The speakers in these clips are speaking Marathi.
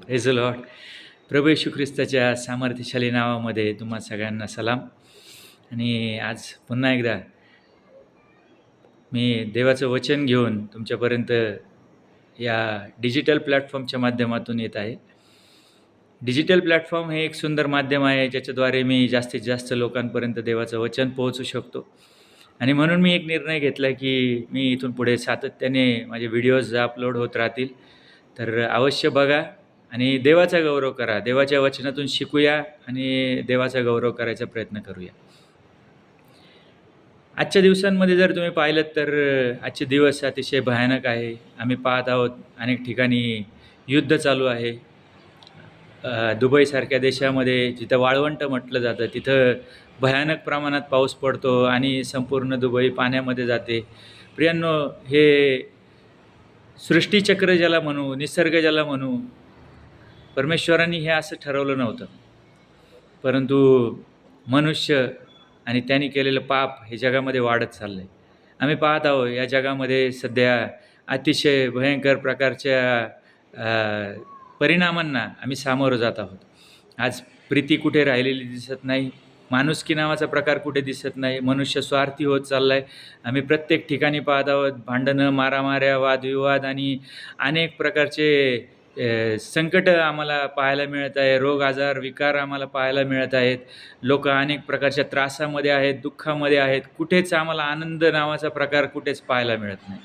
Praise the lord. प्रभू येशू ख्रिस्ताच्या सामर्थ्यशाली नावामध्ये तुम्हा सगळ्यांना सलाम. आणि आज पुन्हा एकदा मी देवाचं वचन घेऊन तुमच्यापर्यंत या डिजिटल प्लॅटफॉर्मच्या माध्यमातून येत आहे. डिजिटल प्लॅटफॉर्म हे एक सुंदर माध्यम आहे, ज्याच्याद्वारे मी जास्तीत जास्त लोकांपर्यंत देवाचं वचन पोहोचू शकतो. आणि म्हणून मी एक निर्णय घेतला की मी इथून पुढे सातत्याने माझे व्हिडिओज अपलोड होत राहतील. तर अवश्य बघा आणि देवाचा गौरव करा. देवाच्या वचनातून शिकूया आणि देवाचा गौरव करायचा प्रयत्न करूया. आजच्या दिवसांमध्ये जर तुम्ही पाहिलं तर आजचे दिवस अतिशय भयानक आहे. आम्ही पाहत आहोत अनेक ठिकाणी युद्ध चालू आहे. दुबईसारख्या देशामध्ये जिथं वाळवंट म्हटलं जातं तिथं भयानक प्रमाणात पाऊस पडतो आणि संपूर्ण दुबई पाण्यामध्ये जाते. प्रियांनो, हे सृष्टीचक्र ज्याला म्हणू, निसर्ग ज्याला म्हणू, परमेश्वरांनी हे असं ठरवलं नव्हतं. परंतु मनुष्य आणि त्यांनी केलेलं पाप हे जगामध्ये वाढत चाललं आहे. आम्ही पाहत आहोत या जगामध्ये सध्या अतिशय भयंकर प्रकारच्या परिणामांना आम्ही सामोरं जात आहोत. आज प्रीती कुठे राहिलेली दिसत नाही. माणुसकी नावाचा प्रकार कुठे दिसत नाही. मनुष्य स्वार्थी होत चालला आहे. आम्ही प्रत्येक ठिकाणी पाहत आहोत भांडणं, मारामाऱ्या, वादविवाद आणि अनेक प्रकारचे संकट आम्हाला पाहायला मिळत आहे. रोग, आजार, विकार आम्हाला पाहायला मिळत आहेत. लोक अनेक प्रकारच्या त्रासामध्ये आहेत, दुःखामध्ये आहेत. कुठेच आम्हाला आनंद नावाचा प्रकार कुठेच पाहायला मिळत नाही.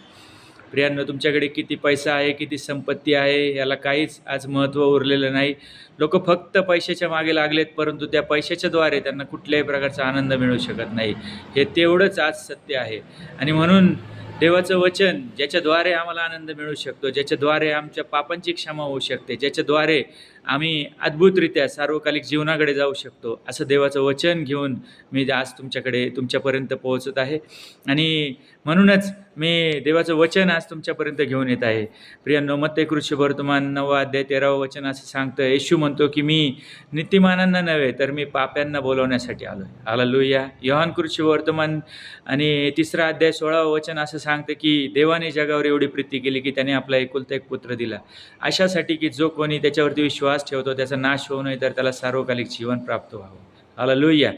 प्रियांनो, तुमच्याकडे किती पैसा आहे, किती संपत्ती आहे, याला काहीच आज महत्त्व उरलेलं नाही. लोक फक्त पैशाच्या मागे लागलेत, परंतु त्या पैशाच्याद्वारे त्यांना कुठल्याही प्रकारचा आनंद मिळू शकत नाही. हे तेवढंच आज सत्य आहे. आणि म्हणून देवाचं वचन ज्याच्याद्वारे आम्हाला आनंद मिळू शकतो, ज्याच्याद्वारे आमच्या पापांची क्षमा होऊ शकते, ज्याच्याद्वारे आम्ही अद्भुतरित्या सार्वकालिक जीवनाकडे जाऊ शकतो, असं देवाचं वचन घेऊन मी आज तुमच्यापर्यंत पोहोचत आहे. आणि म्हणूनच मी देवाचं वचन आज तुमच्यापर्यंत घेऊन येत आहे. प्रियांनो, मत्ते कृष्णवर्तमान 9 अध्याय 13 वचन असं सांगतं. येशू म्हणतो की मी नीतिमानांना नव्हे तर मी पाप्यांना बोलवण्यासाठी आलो आहे. हालेलुया. योहान कृष्णवर्तमान आणि 3 अध्याय 16 वचन असं सांगतं की देवाने जगावर एवढी प्रीती केली की त्याने आपला एकुलता एक पुत्र दिला, अशासाठी की जो कोणी त्याच्यावरती विश्वास ठेवतो त्याचा नाश होऊ नये तर त्याला सार्वकालिक जीवन प्राप्त व्हावं. हालेलुया.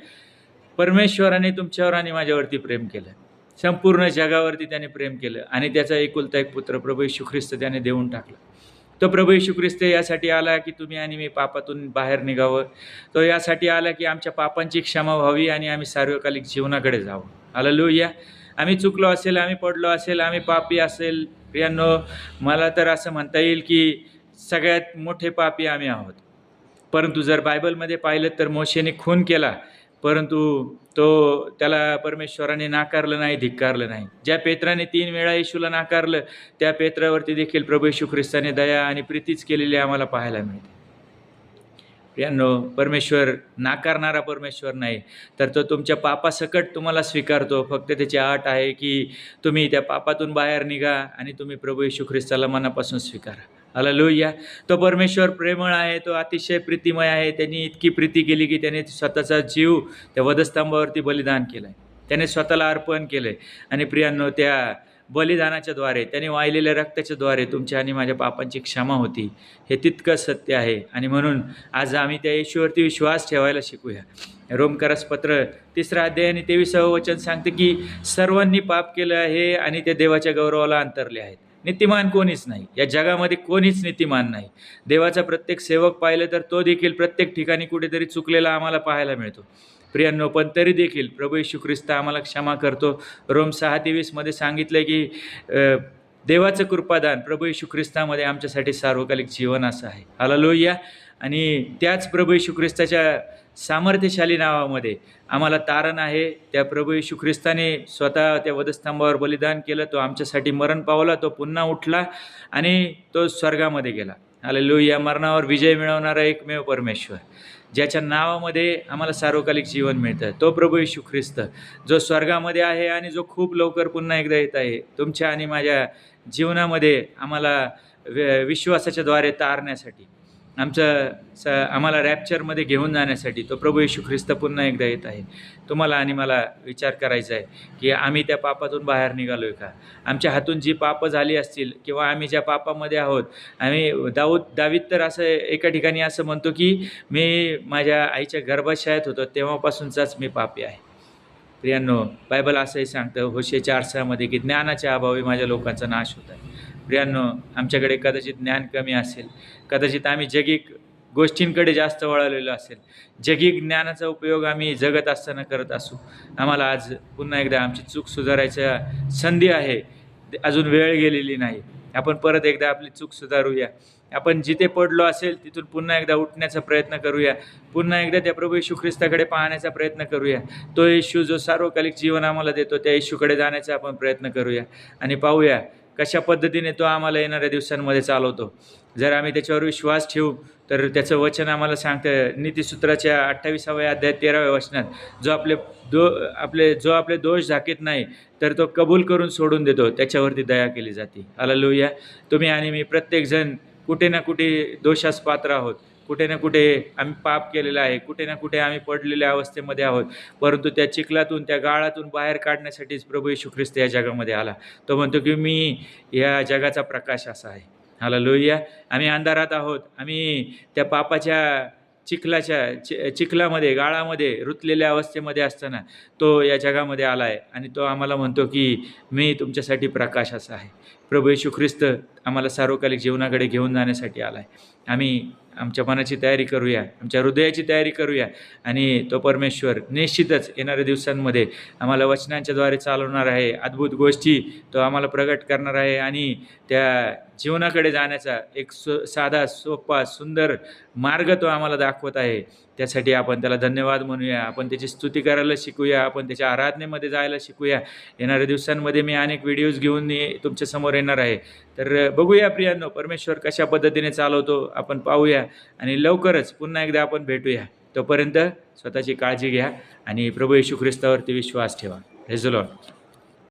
परमेश्वराने तुमच्यावर आणि माझ्यावरती प्रेम केलं. संपूर्ण जगावरती त्याने प्रेम केलं आणि त्याचा एकुलता एक पुत्र प्रभू येशू ख्रिस्त त्याने देऊन टाकला. तो प्रभू येशू ख्रिस्त यासाठी आला की तुम्ही आणि मी पापातून बाहेर निघावं. तो यासाठी आला की आमच्या पापांची क्षमा व्हावी आणि आम्ही सार्वकालिक जीवनाकडे जावं. हालेलुया. आम्ही चुकलो असेल, आम्ही पडलो असेल, आम्ही पापी असेल, प्रियांनो, मला तर असं म्हणता येईल की सगळ्यात मोठे पापी आम्ही आहोत. परंतु जर बायबलमध्ये पाहिलं तर मोशेने खून केला, परंतु त्याला परमेश्वराने नाकारलं नाही, धिक्कारलं नाही. ज्या पेत्राने 3 वेळा येशूला नाकारलं, त्या पेत्रावरती देखील प्रभू येशू ख्रिस्ताने दया आणि प्रीतीच केलेली आम्हाला पाहायला मिळते. प्रियांनो, परमेश्वर नाकारणारा परमेश्वर नाही, तर तो तुमच्या पापासकट तुम्हाला स्वीकारतो. फक्त त्याची अट आहे की तुम्ही त्या पापातून बाहेर निघा आणि तुम्ही प्रभू येशू ख्रिस्ताला मनापासून स्वीकारा. हालेलुया. तो परमेश्वर प्रेमळ आहे, तो अतिशय प्रीतिमय आहे. त्यांनी इतकी प्रीती केली की त्याने स्वतःचा जीव त्या वधस्तंभावरती बलिदान केलं आहे. त्याने स्वतःला अर्पण केलं आहे. आणि प्रियांनो, त्या बलिदानाच्या द्वारे, त्याने वाहिलेल्या रक्ताच्या द्वारे तुमच्या आणि माझ्या पापांची क्षमा होती. हे तितकं सत्य आहे. आणि म्हणून आज आम्ही त्या येशूवरती विश्वास ठेवायला शिकूया. रोमकरास पत्र 3 अध्याय आणि 23 वचन सांगते की सर्वांनी पाप केलं आहे आणि ते देवाच्या गौरवाला अंतरले आहेत. नीतिमान कोणीच नाही. या जगामध्ये कोणीच नीतिमान नाही. देवाचा प्रत्येक सेवक पाहिलं तर तो देखील प्रत्येक ठिकाणी कुठेतरी चुकलेला आम्हाला पाहायला मिळतो. प्रियांनो, पण तरी देखील प्रभू येशू ख्रिस्त आम्हाला क्षमा करतो. रोम 6:23 मध्ये सांगितलं की देवाचं कृपादान प्रभू येशू ख्रिस्तामध्ये आमच्यासाठी सार्वकालिक जीवन असं आहे. हालेलुया. आणि त्याच प्रभू येशू ख्रिस्ताच्या सामर्थ्यशाली नावामध्ये आम्हाला तारण आहे. त्या प्रभू येशू ख्रिस्ताने स्वतः त्या वधस्तंभावर बलिदान केलं. तो आमच्यासाठी मरण पावला, तो पुन्हा उठला आणि तो स्वर्गामध्ये गेला. हालेलुया. मरणावर विजय मिळवणारा एकमेव परमेश्वर, ज्याच्या नावामध्ये आम्हाला सार्वकालिक जीवन मिळतं, तो प्रभू येशू ख्रिस्त, जो स्वर्गामध्ये आहे आणि जो खूप लवकर पुन्हा एकदा येत आहे तुमच्या आणि माझ्या जीवनामध्ये आम्हाला विश्वासाच्या द्वारे तारण्यासाठी. आम्हाला रॅप्चरमध्ये घेऊन जाण्यासाठी तो प्रभू येशू ख्रिस्त पुन्हा एकदा येत आहे. तुम्हाला आणि मला विचार करायचा आहे की आम्ही त्या पापातून बाहेर निघालो आहे का? आमच्या हातून जी पापं झाली असतील किंवा आम्ही ज्या पापामध्ये आहोत, दावीद तर असं एका ठिकाणी असं म्हणतो की मी माझ्या आईच्या गर्भाशयात होतो तेव्हापासूनचाच मी पापी आहे. प्रियांनो, बायबल असंही सांगतं होशे 4:6 की ज्ञानाच्या अभावी माझ्या लोकांचा नाश होत आहे. प्रियांनो, आमच्याकडे कदाचित ज्ञान कमी असेल, कदाचित आम्ही जगिक गोष्टींकडे जास्त वळलेलो असेल, जगिक ज्ञानाचा उपयोग आम्ही जगत असताना करत असू. आम्हाला आज पुन्हा एकदा आमची चूक सुधारायच्या संधी आहे, अजून वेळ गेलेली नाही. आपण परत एकदा आपली चूक सुधारूया. आपण जिथे पडलो असेल तिथून पुन्हा एकदा उठण्याचा प्रयत्न करूया. पुन्हा एकदा त्या प्रभू येशू ख्रिस्ताकडे पाहण्याचा प्रयत्न करूया. तो येशू जो सार्वकालिक जीवन आम्हाला देतो त्या येशूकडे जाण्याचा आपण प्रयत्न करूया आणि पाहूया कशा पद्धतीने तो आम्हाला येणाऱ्या दिवसांमध्ये चालवतो. जर आम्ही त्याच्यावर विश्वास ठेवू तर त्याचं वचन आम्हाला सांगतं नीतिसूत्राच्या 28व्या अध्यायात 13व्या वचनात, जो आपले दोष झाकीत नाही तर तो कबूल करून सोडून देतो, त्याच्यावरती दया केली जाते. हालेलुया. तुम्ही आणि मी प्रत्येकजण कुठे ना कुठे दोषास पात्र आहोत, कुठे ना कुठे आम्ही पाप केलेलं आहे, कुठे ना कुठे आम्ही पडलेल्या अवस्थेमध्ये आहोत. परंतु त्या चिखलातून त्या गाळातून बाहेर काढण्यासाठीच प्रभू येशू ख्रिस्त या जगामध्ये आला. तो म्हणतो की मी या जगाचा प्रकाश असा आहे. हालेलुया. आम्ही अंधारात आहोत, आम्ही त्या पापाच्या चिखलामध्ये गाळामध्ये रुतलेल्या अवस्थेमध्ये असताना तो या जगामध्ये आला आहे आणि तो आम्हाला म्हणतो की मी तुमच्यासाठी प्रकाश असा आहे. प्रभू येशू ख्रिस्त आम्हाला सार्वकालिक जीवनाकडे घेऊन जाण्यासाठी आला आहे. आम्ही आमच्या मनाची तयारी करूया, आमच्या हृदयाची तयारी करूया आणि तो परमेश्वर निश्चितच येणाऱ्या दिवसांमध्ये आम्हाला वचनांच्याद्वारे चालवणार आहे. अद्भुत गोष्टी तो आम्हाला प्रगट करणार आहे आणि त्या जीवनाकडे जाण्याचा एक साधा सोपा सुंदर मार्ग तो आम्हाला दाखवत आहे. त्यासाठी आपण त्याला धन्यवाद म्हणूया, आपण त्याची स्तुती करायला शिकूया, आपण त्याच्या आराधनेमध्ये जायला शिकूया. येणाऱ्या दिवसांमध्ये मी अनेक व्हिडिओज घेऊन तुमच्यासमोर येणार आहे. तर बघूया प्रियांनो, परमेश्वर कशा पद्धतीने चालवतो आपण पाहूया आणि लवकरच पुन्हा एकदा आपण भेटूया. तोपर्यंत स्वतःची काळजी घ्या आणि प्रभू येशू ख्रिस्तावरती विश्वास ठेवा. Praise the Lord.